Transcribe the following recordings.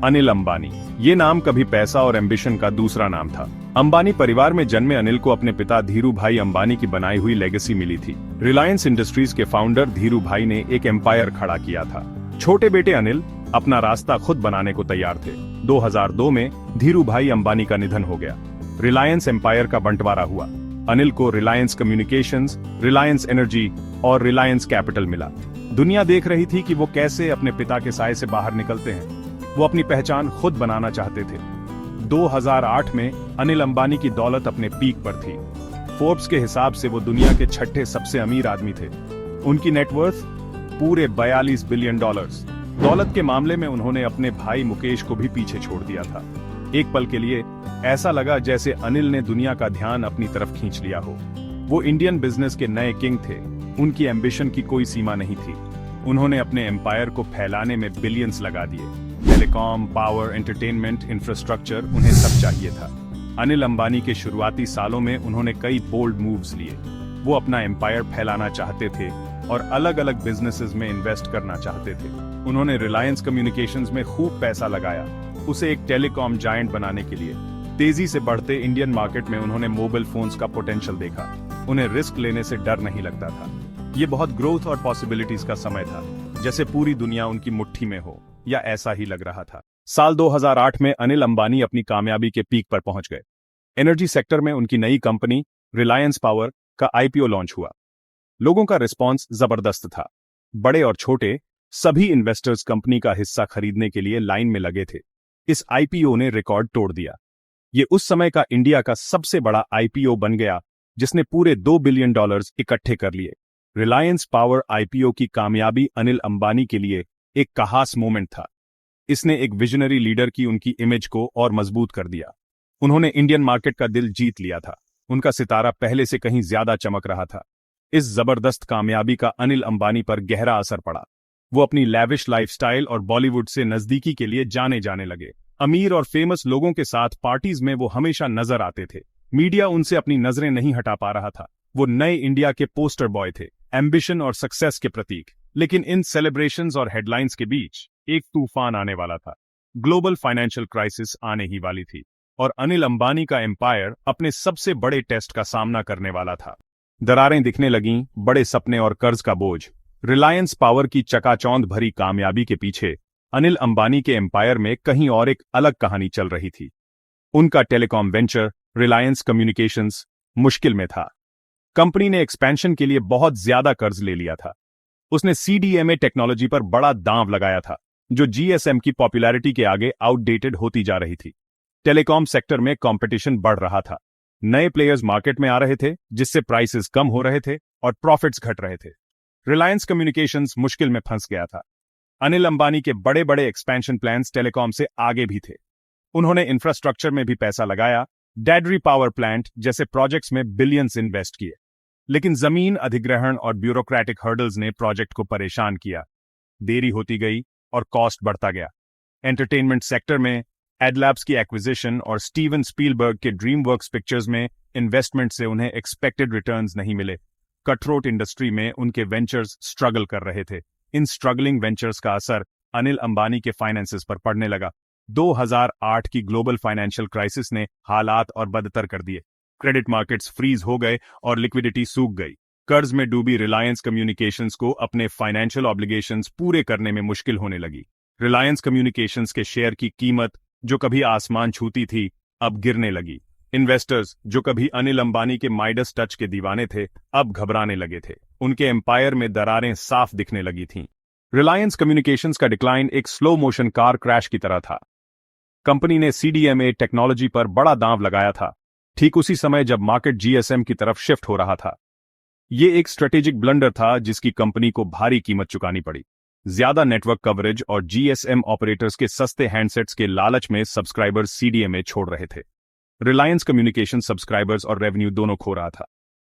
अनिल अंबानी। ये नाम कभी पैसा और एम्बिशन का दूसरा नाम था। अंबानी परिवार में जन्मे अनिल को अपने पिता धीरू भाई अंबानी की बनाई हुई लेगेसी मिली थी। रिलायंस इंडस्ट्रीज के फाउंडर धीरू भाई ने एक एम्पायर खड़ा किया था। छोटे बेटे अनिल अपना रास्ता खुद बनाने को तैयार थे। 2002 में धीरू भाई अंबानी का निधन हो गया। रिलायंस एम्पायर का बंटवारा हुआ। अनिल को रिलायंस कम्युनिकेशंस, रिलायंस एनर्जी और रिलायंस कैपिटल मिला। दुनिया देख रही थी कि वो कैसे अपने पिता के साए से बाहर निकलते हैं। वो अपनी पहचान खुद बनाना चाहते थे। 2008 में अनिल अंबानी की दौलत अपने पीक पर थी। फोर्ब्स के हिसाब से वो दुनिया के छठे सबसे अमीर आदमी थे। उनकी नेटवर्थ पूरे 42 बिलियन डॉलर्स। दौलत के मामले में उन्होंने अपने भाई मुकेश को भी पीछे छोड़ दिया था। एक पल के लिए ऐसा लगा जैसे अनिल ने दुनिया का ध्यान अपनी तरफ खींच लिया हो। वो इंडियन बिजनेस के नए किंग थे। उनकी एम्बिशन की कोई सीमा नहीं थी। उन्होंने अपने एम्पायर को फैलाने में बिलियंस लगा दिए। टेलीकॉम, पावर, एंटरटेनमेंट, इंफ्रास्ट्रक्चर, उन्हें सब चाहिए था। अनिल अंबानी के शुरुआती सालों में उन्होंने कई बोल्ड मूव्स लिए। वो अपना एम्पायर फैलाना चाहते थे और अलग अलग बिजनेसेस में इन्वेस्ट करना चाहते थे। उन्होंने रिलायंस कम्युनिकेशंस में खूब पैसा लगाया, उसे एक टेलीकॉम जायंट बनाने के लिए। तेजी से बढ़ते इंडियन मार्केट में उन्होंने मोबाइल फोन्स का पोटेंशियल देखा। उन्हें रिस्क लेने से डर नहीं लगता था। ये बहुत ग्रोथ और पॉसिबिलिटीज का समय था, जैसे पूरी दुनिया उनकी मुट्ठी में हो, या ऐसा ही लग रहा था। साल 2008 में अनिल अंबानी अपनी कामयाबी के पीक पर पहुंच गए। एनर्जी सेक्टर में उनकी नई कंपनी रिलायंस पावर का आईपीओ लॉन्च हुआ। लोगों का रिस्पॉन्स जबरदस्त था। बड़े और छोटे सभी इन्वेस्टर्स कंपनी का हिस्सा खरीदने के लिए लाइन में लगे थे। इस आईपीओ ने रिकॉर्ड तोड़ दिया। ये उस समय का इंडिया का सबसे बड़ा आईपीओ बन गया, जिसने पूरे $2 बिलियन इकट्ठे कर लिए। रिलायंस पावर आईपीओ की कामयाबी अनिल अंबानी के लिए एक खास मोमेंट था। इसने एक विजनरी लीडर की उनकी इमेज को और मजबूत कर दिया। उन्होंने इंडियन मार्केट का दिल जीत लिया था। उनका सितारा पहले से कहीं ज्यादा चमक रहा था। इस जबरदस्त कामयाबी का अनिल अंबानी पर गहरा असर पड़ा। वो अपनी लैविश लाइफस्टाइल और बॉलीवुड से नजदीकी के लिए जाने जाने लगे। अमीर और फेमस लोगों के साथ पार्टीज में वो हमेशा नजर आते थे। मीडिया उनसे अपनी नजरें नहीं हटा पा रहा था। वो नए इंडिया के पोस्टर बॉय थे, एम्बिशन और सक्सेस के प्रतीक। लेकिन इन सेलिब्रेशंस और हेडलाइंस के बीच एक तूफान आने वाला था। ग्लोबल फाइनेंशियल क्राइसिस आने ही वाली थी और अनिल अंबानी का एम्पायर अपने सबसे बड़े टेस्ट का सामना करने वाला था। दरारें दिखने लगीं, बड़े सपने और कर्ज का बोझ। रिलायंस पावर की चकाचौंध भरी कामयाबी के पीछे अनिल अंबानी के एम्पायर में कहीं और एक अलग कहानी चल रही थी। उनका टेलीकॉम वेंचर रिलायंस कम्युनिकेशंस मुश्किल में था। कंपनी ने एक्सपेंशन के लिए बहुत ज्यादा कर्ज ले लिया था। उसने सीडीएमए टेक्नोलॉजी पर बड़ा दांव लगाया था, जो जीएसएम की पॉपुलैरिटी के आगे आउटडेटेड होती जा रही थी। टेलीकॉम सेक्टर में कंपटीशन बढ़ रहा था। नए प्लेयर्स मार्केट में आ रहे थे, जिससे प्राइसेस कम हो रहे थे और प्रॉफिट्स घट रहे थे। रिलायंस कम्युनिकेशंस मुश्किल में फंस गया था। अनिल अंबानी के बड़े बड़े एक्सपेंशन प्लान्स टेलीकॉम से आगे भी थे। उन्होंने इंफ्रास्ट्रक्चर में भी पैसा लगाया, डैडरी पावर प्लांट जैसे प्रोजेक्ट्स में बिलियंस इन्वेस्ट किए। लेकिन जमीन अधिग्रहण और ब्यूरोक्रेटिक हर्डल्स ने प्रोजेक्ट को परेशान किया। देरी होती गई और कॉस्ट बढ़ता गया। एंटरटेनमेंट सेक्टर में एडलैब्स की एक्विजिशन और स्टीवन स्पीलबर्ग के ड्रीमवर्क्स पिक्चर्स में इन्वेस्टमेंट से उन्हें एक्सपेक्टेड रिटर्न्स नहीं मिले। कटरोट इंडस्ट्री में उनके वेंचर्स स्ट्रगल कर रहे थे। इन स्ट्रगलिंग वेंचर्स का असर अनिल अंबानी के फाइनेंसेस पर पड़ने लगा। 2008 की ग्लोबल फाइनेंशियल क्राइसिस ने हालात और बदतर कर दिए। क्रेडिट मार्केट्स फ्रीज हो गए और लिक्विडिटी सूख गई। कर्ज में डूबी रिलायंस कम्युनिकेशंस को अपने फाइनेंशियल ऑब्लिगेशंस पूरे करने में मुश्किल होने लगी। रिलायंस कम्युनिकेशंस के शेयर की कीमत, जो कभी आसमान छूती थी, अब गिरने लगी। इन्वेस्टर्स, जो कभी अनिल अंबानी के माइडस टच के दीवाने थे, अब घबराने लगे थे। उनके एम्पायर में दरारें साफ दिखने लगी थीं। रिलायंस कम्युनिकेशंस का डिक्लाइन एक स्लो मोशन कार क्रैश की तरह था। कंपनी ने सीडीएमए टेक्नोलॉजी पर बड़ा दांव लगाया था, ठीक उसी समय जब मार्केट जीएसएम की तरफ शिफ्ट हो रहा था। ये एक स्ट्रेटेजिक ब्लंडर था जिसकी कंपनी को भारी कीमत चुकानी पड़ी। ज्यादा नेटवर्क कवरेज और जीएसएम ऑपरेटर्स के सस्ते हैंडसेट्स के लालच में सब्सक्राइबर्स सीडीएमए छोड़ रहे थे। रिलायंस कम्युनिकेशन सब्सक्राइबर्स और रेवेन्यू दोनों खो रहा था।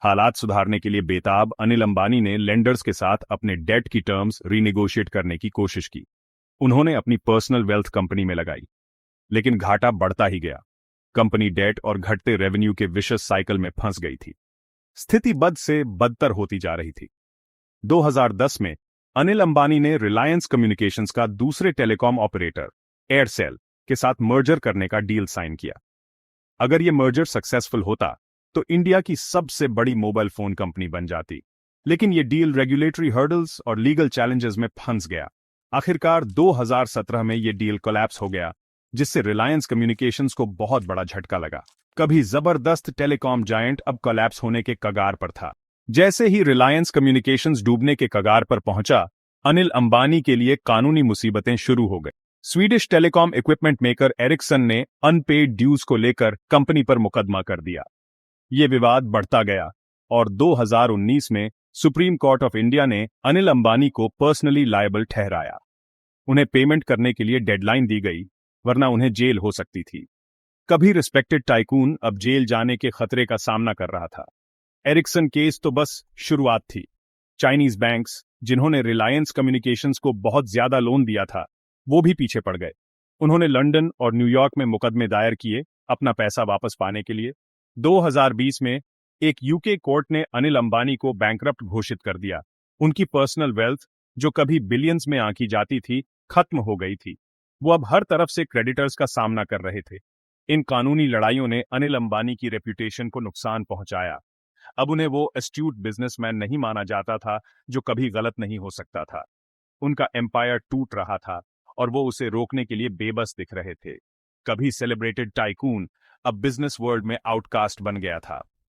हालात सुधारने के लिए बेताब अनिल अंबानी ने लेंडर्स के साथ अपने डेट की टर्म्स रीनेगोशिएट करने की कोशिश की। उन्होंने अपनी पर्सनल वेल्थ कंपनी में लगाई, लेकिन घाटा बढ़ता ही गया। कंपनी डेट और घटते रेवेन्यू के विशेष साइकिल में फंस गई थी। स्थिति बद से बदतर होती जा रही थी। 2010 में अनिल अंबानी ने रिलायंस कम्युनिकेशंस का दूसरे टेलीकॉम ऑपरेटर एयरसेल के साथ मर्जर करने का डील साइन किया। अगर यह मर्जर सक्सेसफुल होता तो इंडिया की सबसे बड़ी मोबाइल फोन कंपनी बन जाती, लेकिन यह डील रेगुलेटरी हर्डल्स और लीगल चैलेंजेस में फंस गया। आखिरकार 2017 में यह डील कोलैप्स हो गया, जिससे रिलायंस कम्युनिकेशंस को बहुत बड़ा झटका लगा। कभी जबरदस्त टेलीकॉम जायंट अब कोलैप्स होने के कगार पर था। जैसे ही रिलायंस कम्युनिकेशंस डूबने के कगार पर पहुंचा, अनिल अंबानी के लिए कानूनी मुसीबतें शुरू हो गई। Swedish telecom equipment maker Ericsson ने अनपेड ड्यूज को लेकर कंपनी पर मुकदमा कर दिया। यह विवाद बढ़ता गया और 2019 में सुप्रीम कोर्ट ऑफ इंडिया ने अनिल अंबानी को पर्सनली लायबल ठहराया। उन्हें पेमेंट करने के लिए डेडलाइन दी गई, वरना उन्हें जेल हो सकती थी। कभी रिस्पेक्टेड टाइकून अब जेल जाने के खतरे का सामना कर रहा था। एरिक्सन केस तो बस शुरुआत थी। चाइनीज बैंक्स, जिन्होंने रिलायंस कम्युनिकेशंस को बहुत ज्यादा लोन दिया था, वो भी पीछे पड़ गए। उन्होंने लंदन और न्यूयॉर्क में मुकदमे दायर किए अपना पैसा वापस पाने के लिए। 2020 में एक यूके कोर्ट ने अनिल अंबानी को बैंकरप्ट घोषित कर दिया। उनकी पर्सनल वेल्थ, जो कभी बिलियंस में आंकी जाती थी, खत्म हो गई थी। वो अब हर तरफ से क्रेडिटर्स का सामना कर रहे थे। इन कानूनी लड़ाइयों ने अनिल अंबानी की रेप्यूटेशन को नुकसान पहुंचाया। अब उन्हें वो एस्ट्यूट बिजनेसमैन नहीं माना जाता था जो कभी गलत नहीं हो सकता था। उनका एम्पायर टूट रहा था और वो उसे रोकने के लिए बेबस दिख रहे थे। कभी सेलिब्रेटेड टाइकून अब बिजनेस वर्ल्ड में आउटकास्ट बन गया था।